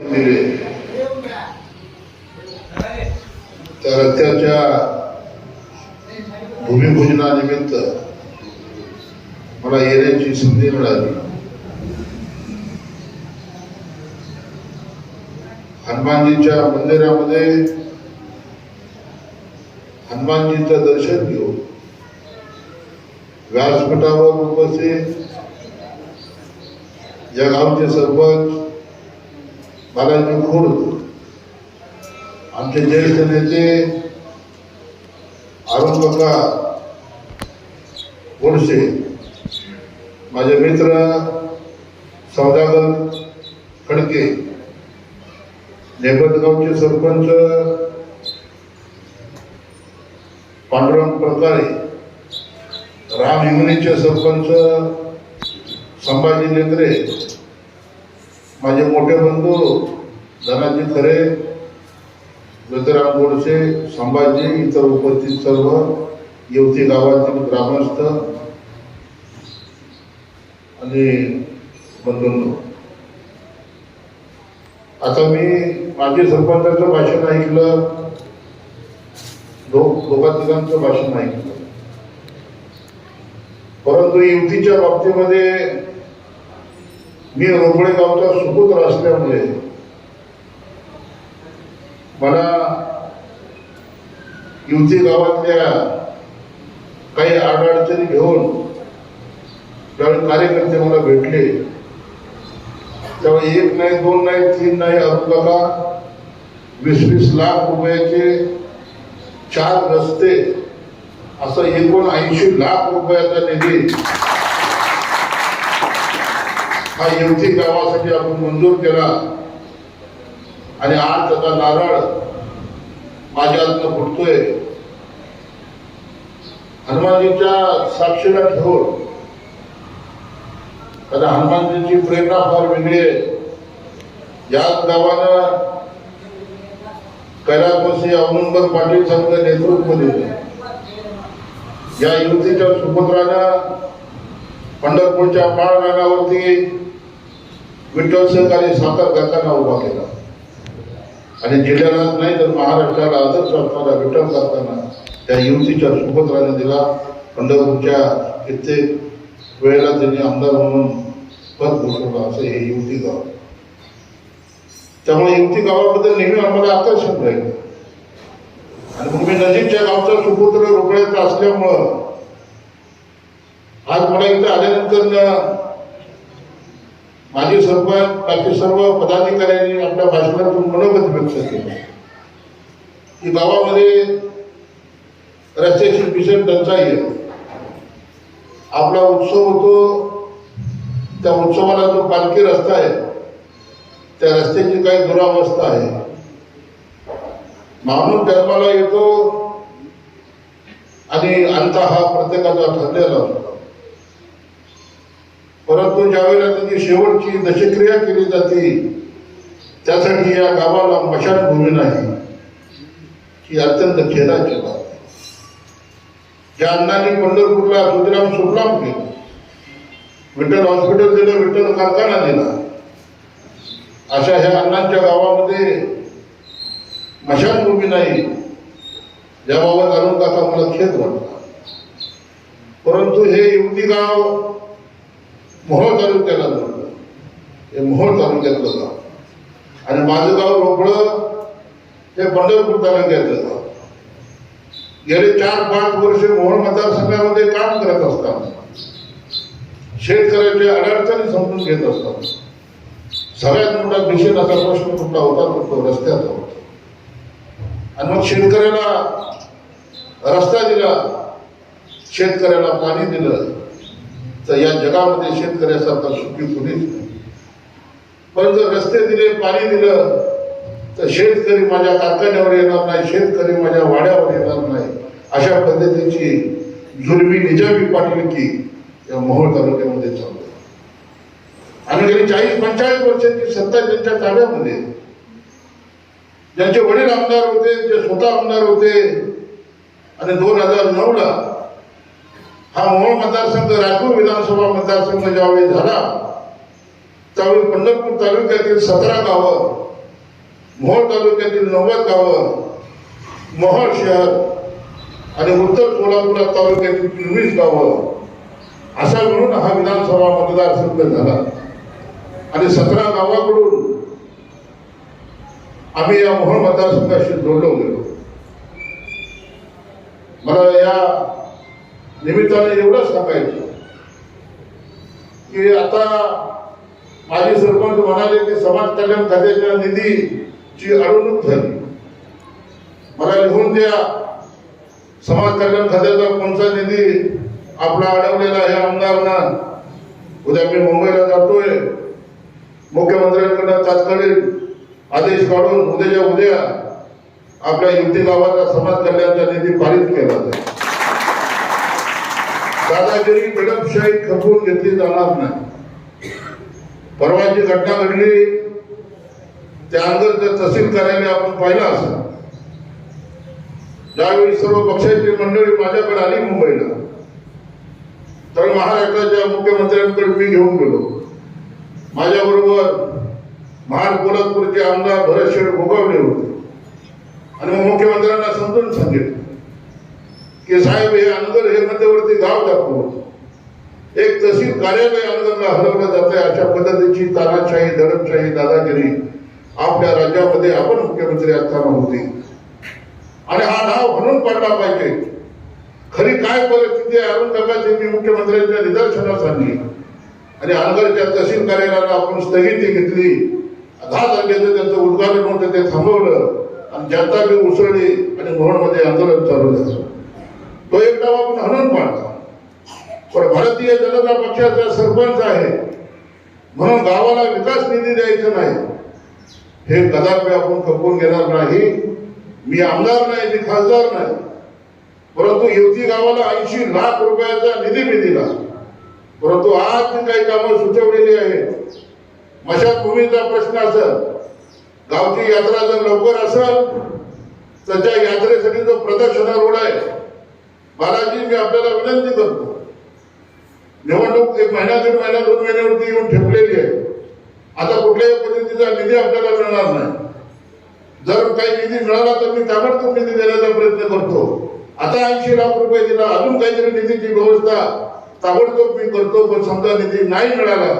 त्या रस्त्याच्या भूमिपूजनानिमित्त मला येण्याची संधी मिळाली. हनुमानजीच्या मंदिरामध्ये हनुमानजीचं दर्शन घेऊन व्यासपीठावर उपस्थित या गावचे सरपंच बालाजी खुर्द, आमचे ज्येष्ठ नेते अरुण काका गोडसे, माझे मित्र सौदागर खडके, नेबदगावचे सरपंच पांडुरंग प्रकारे, राम हिंगणीचे सरपंच संभाजी लेकरे, माझे मोठे बंधू धनाजी खरे, ज्योतिराम गोडसे, संभाजी, इतर उपस्थित सर्व येवती गावातील ग्रामस्थ आणि बंधूंनो, आता मी माजी सरपंचाचं भाषण ऐकलं, दोघांचं भाषण ऐकलं, परंतु युतीच्या बाबतीमध्ये मी रोपडे गावचा सुपुत्र असल्यामुळे मला युती गावातल्या काही अडचणी घेऊन ज्यावेळी कार्यकर्ते मला भेटले त्यावेळी 1 नाही 2 नाही 3 नाही अरुणाला 20-20 लाख रुपयाचे 4 रस्ते असं 79 लाख रुपयाचा निधी हा येवती गावासाठी आपण मंजूर केला आणि आज त्याचा नारळ माझ्या हातनं फुटतोय. हनुमानजीच्या साक्षीला ठेवून, कारण हनुमानजीची प्रेरणा फार वेगळी आहे. याच गावानं कैलासवासी अवनंबर पाटील साहेबांचं नेतृत्व दिलं. या युतीच्या सुपुत्रानं पंढरपूरच्या माळरानावरती विठ्ठल सहकारी साखर कारखाना उभा केला आणि जिल्ह्यालाच नाही तर महाराष्ट्राला आदर्श असणारा विठ्ठल कारखाना त्या युतीच्या सुपुत्राने दिला. पंढरपूरच्या कित्येक वेळेला त्यांनी आमदार म्हणून पद भूषवलं. असं हे युती गाव. त्यामुळे युती गावाबद्दल नेहमी आम्हाला आकर्षण राहिलं आणि मग मी नजीकच्या गावचा सुपुत्र रोकड्याचा असल्यामुळं आज मला इथं आल्यानंतर माजी सरपंच बाकी सर्व पदाधिकाऱ्यांनी आपल्या भाषणातून मनोगत व्यक्त केलं की गावामध्ये रस्त्याची भीषण टंचाई आहे. आपला उत्सव होतो, त्या उत्सवाला जो पालखी रस्ता आहे त्या रस्त्याची काही दुरावस्था आहे. माणूस जन्माला येतो आणि अंत हा प्रत्येकाचा ठरलेला असतो, परंतु ज्यावेळेला त्याची शेवटची दशक्रिया केली जाते त्यासाठी या गावाला मशानभूमी नाही ही अत्यंत खेदाची बाब आहे. ज्या अण्णांनी पंढरपूरला ज्योतिराम सुफलाम केलं, विठ्ठल हॉस्पिटल दिलं, विठ्ठल कारखाना दिला, अशा ह्या अण्णांच्या गावामध्ये मशानभूमी नाही याबाबत अरुण काका मला खेद वाटला. परंतु हे युवती गाव मोहोळ तालुक्याला जोडलं, हे मोहोळ तालुक्यातलं गाव आणि माझं गाव रोपडं हे पंढरपूर तालुक्यातलं गाव. गेले 4-5 वर्ष मोहोळ मतदारसंघामध्ये काम करत असताना शेतकऱ्याच्या अडचणी समजून घेत असताना सगळ्यात मोठा भीषण असा प्रश्न कुठला होता तो रस्त्याचा होता. आणि मग शेतकऱ्याला रस्ता दिला, शेतकऱ्याला पाणी दिलं, तर या जगामध्ये शेतकऱ्यासारखा सुखी कुणीच नाही. पण जर रस्ते दिले, पाणी दिलं तर शेतकरी माझ्या कारखान्यावर येणार नाही, शेतकरी माझ्या वाड्यावर येणार नाही. अशा पद्धतीची जुलमी निजामी पाठविकी या मोहोळ तालुक्यामध्ये चालू आहे. आणि गेली 40-45 वर्षांची सत्ता त्यांच्या ताब्यामध्ये, ज्यांचे वडील आमदार होते, जे स्वतः आमदार होते आणि 2009ला हा मोहोळ मतदारसंघ राजपूर विधानसभा मतदारसंघ ज्यावेळी झाला त्यावेळी पंढरपूर तालुक्यातील 17 गावं मोहोळ तालुक्यातील 90 गावं, मोहोळ शहर आणि उत्तर सोलापूर तालुक्यातील 24 गावं असा मिळून हा विधानसभा मतदारसंघ झाला आणि 17 गावाकडून आम्ही या मोहोळ मतदारसंघाशी जोडलो गेलो. मला या निमित्ताने एवढं सांगायचं की आता माजी सरपंच म्हणाले की समाज कल्याण खात्याच्या निधीची अडवणूक झाली. मला लिहून द्या समाज कल्याण खात्याचा कोणता निधी आपला अडवलेला आहे आमदारांना. उद्या मी मुंबईला जातोय, मुख्यमंत्र्यांकडून तात्कालिक आदेश काढून उद्याच्या उद्या आपल्या युती गावाचा समाज कल्याणचा निधी पारित केला जाईल. दादागिरी दडपशाही खपवून घेतली जाणार नाही. परवाची घटना घडली त्या अंगरच्या तहसील कार्यालय आपण पाहिलं असेल. ज्यावेळी सर्व पक्षाची मंडळी माझ्याकडे आली मुंबईला, तर महाराष्ट्राच्या मुख्यमंत्र्यांकडे मी घेऊन गेलो. माझ्याबरोबर महाड पोलादपूरचे आमदार भरतशेठ गोगावले होते आणि मग मुख्यमंत्र्यांना समजून सांगितलं की साहेब हे अनगर हे मध्यवर्ती गाव दाखवून एक तहसील कार्यालय अनगरला हलवलं जात आहे. अशा पद्धतीची तानाशाही दडपशाही दादागिरी आपल्या राज्यामध्ये आपण मुख्यमंत्री असताना होती आणि हा नाव म्हणून पडला पाहिजे. खरी काय परिस्थिती आहे औरंगाबादची मी मुख्यमंत्र्यांच्या निदर्शनास आणली आणि अनगरच्या तहसील कार्यालयाला आपण स्थगिती घेतली. 10 तारखेचं त्यांचं उद्घाटन होतं ते थांबवलं आणि जनता बी उसळली आणि मोहोळमध्ये आंदोलन चालू झालं. तो एक डाव आपण हणून पाडला. पण भारतीय जनता पक्षाचा सरपंच आहे म्हणून गावाला विकास निधी द्यायचा नाही हे कदापि आपण खपवून घेणार नाही. मी आमदार नाही, मी खासदार नाही, परंतु युती गावाला 80 लाख रुपयाचा निधी मी दिला. परंतु आज मी काही कामं सुचवलेली आहेत. मशाभूमीचा प्रश्न असेल, गावची यात्रा जर लवकर असेल तर त्या यात्रेसाठी जो प्रदक्षिणा रोड आहे, बालाजी मी आपल्याला विनंती करतो, निवडणूक 1 महिना 1.5 महिना 2 महिन्यावरती येऊन ठेपलेली आहे. आता कुठल्याही पद्धतीचा निधी आपल्याला मिळणार नाही. जर काही निधी मिळाला तर मी ताबडतोब निधी देण्याचा प्रयत्न करतो. आता 80 लाख रुपये दिला, अजून काहीतरी निधीची व्यवस्था ताबडतोब मी करतो. पण समजा निधी नाही मिळाला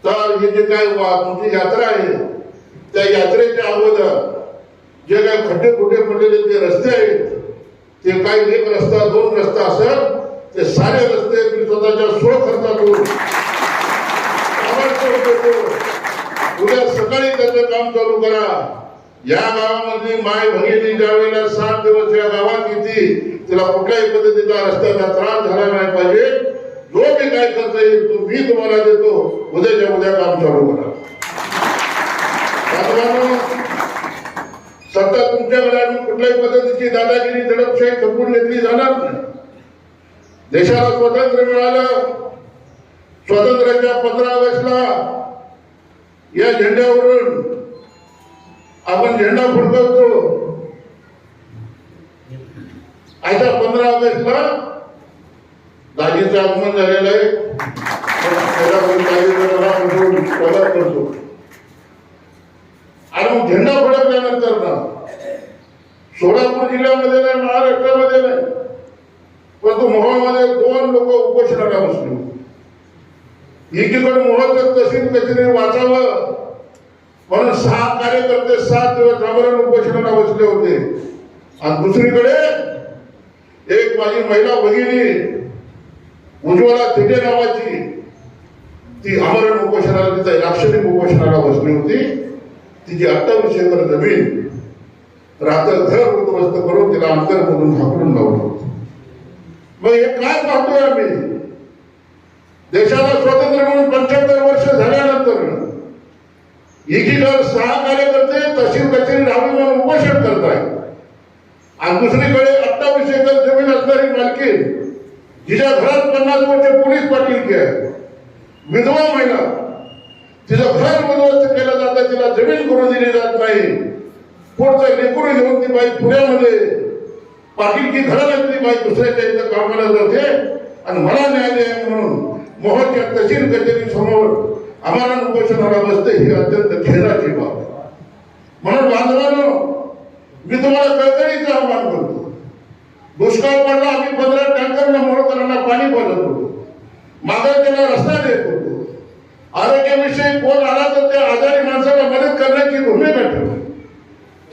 तर हे जे काय तुमची यात्रा आहे त्या यात्रेच्या अगोदर जे काय खड्डे खुड्डे पडलेले जे रस्ते आहेत ते काही 1 रस्ता 2 रस्ता असेल ते सारे रस्ते मी स्वतःच्या स्वखर्चातून उद्या सकाळी त्याचं काम चालू करा. या गावामध्ये माय भगिनी ज्या वेळेला 7 दिवस या गावात येते तिला कुठल्याही पद्धतीचा रस्त्याचा त्रास झाला नाही पाहिजे. जो मी काय करता येईल तो मी तुम्हाला देतो. उद्याच्या उद्या काम चालू करा. सत्ता तुमच्याकडे आणि कुठल्याही पद्धतीची दादागिरी दडपशाही खपवून घेतली जाणार नाही. देशाला स्वातंत्र्य मिळालं. स्वातंत्र्याच्या 15 ऑगस्टला या झेंड्यावरून आपण झेंडा फडकवतो. आता 15 ऑगस्टला दाजीचं आगमन झालेलं आहे. करतो आणि मग झेंडा फडकल्यानंतर ना सोलापूर जिल्ह्यामध्ये नाही, महाराष्ट्रामध्ये नाही, परंतु मोहोळमध्ये 2 लोक उपोषणाला बसले. एकीकडे मोहोळचं तहसील कचेरी वाचावं म्हणून 6 कार्यकर्ते 7 दिवस आमरण उपोषणाला बसले होते आणि दुसरीकडे एक माझी महिला भगिनी उज्ज्वला थिटे नावाची ती आमरण उपोषणाला तिथं लाक्षणिक उपोषणाला बसली होती. तिची 28 एकर जमीन रात्र घर उद्ध्वस्त करून तिला अंतरमधून हाकलून लावलं होतं. मग हे काय पाहतोय आम्ही? देशाला स्वातंत्र्य मिळून 75 वर्ष झाल्यानंतर एकीकडे 6 कार्यकर्ते तहसील कचेरी राहावी म्हणून उपोषण करतायत आणि दुसरीकडे 28 एकर जमीन असणारी मालकीण जिच्या घरात 50 वर्ष पोलीस पाटील आहे, विधवा महिला, तिचं घर उद्ध्वस्त केलं जातं, तिला जमीन करून दिली जात नाही. पुढचं लेकरू घेऊन ती बाई पुण्यामध्ये पाटीलकी घराण्यातली बाई दुसऱ्याच्या इथं कामाला जाते आणि मला न्याय द्या म्हणून मोहोळच्या तहसील कचेरी समोर आम्हाला उपोषणाला बसते. ही अत्यंत खेदाची बाब आहे. बांधवांनो, मी तुम्हाला कळकळीचं आव्हान करतो. दुष्काळ पडला, आम्ही 15 टँकरला मोहळकरांना पाणी पाजत होतो, मागं त्याला रस्ता देत होतो. आरोग्याविषयी कोण आला तर त्या आजारी माणसाला मदत करण्याची भूमिका ठेवली.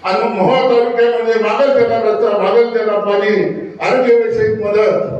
आणि मग मोहोळ तालुक्यामध्ये मागं त्याला रस्ता, मागं त्याला पाणी, आरोग्यविषयी मदत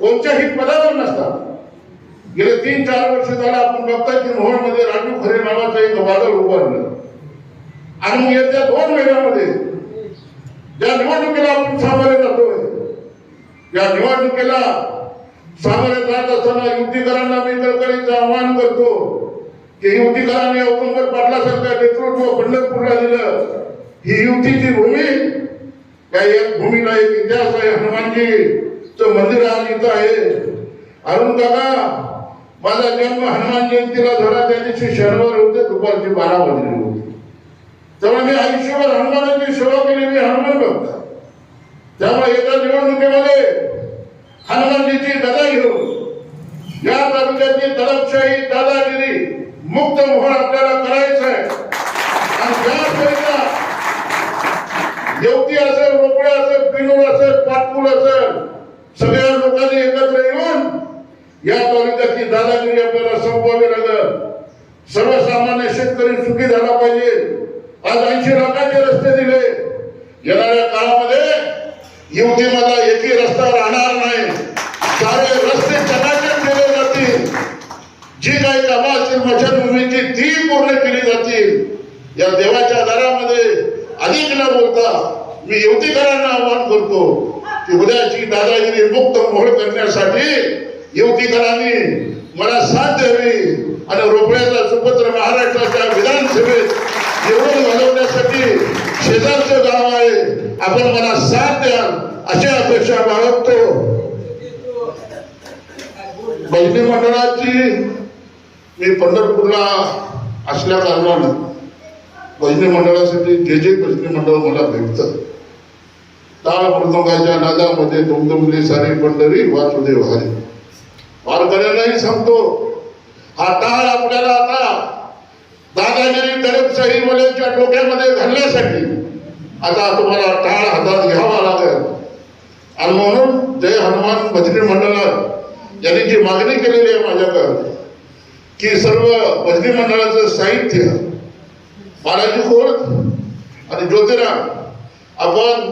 कोणत्याही पदावर नसतात. गेले 3-4 वर्ष झालं आपण बघताय की मोहोळमध्ये राजू खरे नावाचं एक वादळ उभारलं. आणि मग येत्या 2 महिन्यामध्ये ज्या निवडणुकीला आपण सामोरे जातोय, या निवडणुकीला सामोरे जात असताना युतीकरांना मी कळकळीचं आवाहन करतो की युतीकरांनी औदुंबर पाटलासारखं नेतृत्व पंढरपूरला दिलं. ही युतीची भूमी, त्या एक भूमीला एक इतिहास आहे. हनुमानजीचं मंदिर आज इथं आहे. अरुण काका, माझा जन्म हनुमान जयंतीला झाला, त्या दिवशी शनिवार होते, दुपारची 12 वाजली होती. तेव्हा मी आयुष्यभर हनुमानाची सेवा केली. मी हनुमान भक्त. त्यामुळे एका निवडणुकीमध्ये हनुमानजीची गदा घेऊन या तालुक्याची दडपशाही, दादागिरी मुक्त मोहळ आपल्याला करायचं आहे. आणि त्याकरिता येवती असेल, रोपळे असेल, पिनूर असेल, पाटपूर असेल, सगळ्या लोकांनी एकत्र येऊन या तालुक्याची दादागिरी आपल्याला संपवावी लागेल. सर्वसामान्य शेतकरी सुखी झाला पाहिजे. आज 80 लाखाचे रस्ते दिले. येणाऱ्या काळामध्ये युवतीमध्ये एकही रस्ता राहणार नाही. सारे रस्ते चकाचक केले जातील. जी काही कामं असतील स्मशानभूमीची ती पूर्ण केली जातील. या देवाच्या दारामध्ये अधिक न बोलता मी युवतीकरांना आवाहन करतो की उद्याची दादागिरी मुक्त मोहळ करण्यासाठी युवतीकरांनी मला साथ द्यावी आणि रोपड्याचा सुपुत्र महाराष्ट्राच्या विधानसभेत निवडून घालवण्यासाठी शेजारचं गाव आहे, आपण मला साथ द्याल अशी अपेक्षा बाळगतो. भजनी मंडळाची मी पंढरपूरला असल्या कारणानं भजनी मंडळासाठी जे भजनी मंडळ मला भेटतं, टाळ मृदंगाच्या नादामध्ये दुमदुमली सारी पंढरी वासुदेव हरी. वारकऱ्यांनाही सांगतो, हा टाळ आपल्याला आता दादागिरी दडपशाही मुलांच्या डोक्यामध्ये घालण्यासाठी आता तुम्हाला टाळ हातात घ्यावा लागेल. आणि म्हणून जय हनुमान भजनी मंडळ यांनी जी मागणी केलेली आहे माझ्याकडे की सर्व भजनी मंडळाचं साहित्य बालाजी खोत आणि ज्योतिराम आपण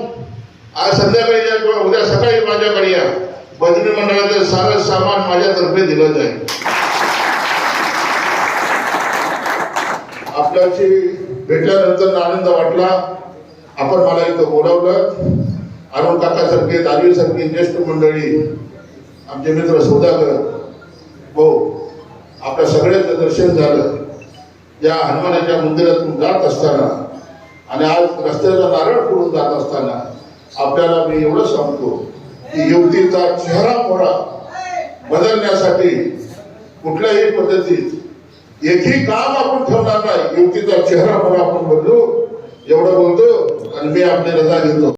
आज संध्याकाळी या किंवा उद्या सकाळी माझ्याकडे या. भजनी मंडळाचं सारं सामान माझ्यातर्फे दिलं जाईल. आपल्याशी भेटल्यानंतर आनंद वाटला. आपण मला इथं बोलावलं. अरुण काकासारखे, दावीसारखी ज्येष्ठ मंडळी, आमचे मित्र सौदागर भाऊ, आपल्या सगळ्यांचं दर्शन झालं. या हनुमानाच्या मंदिरातून जात असताना आणि आज रस्त्याचा नारळ फोडून जात असताना आपल्याला मी एवढं सांगतो की युवतीचा चेहरा मोहरा बदलण्यासाठी कुठल्याही पद्धतीत एकही काम आपण ठेवणार नाही. युवतीचा चेहरा मोहरा आपण बदलू एवढं बोलतो आणि मी आपली रजा घेतो.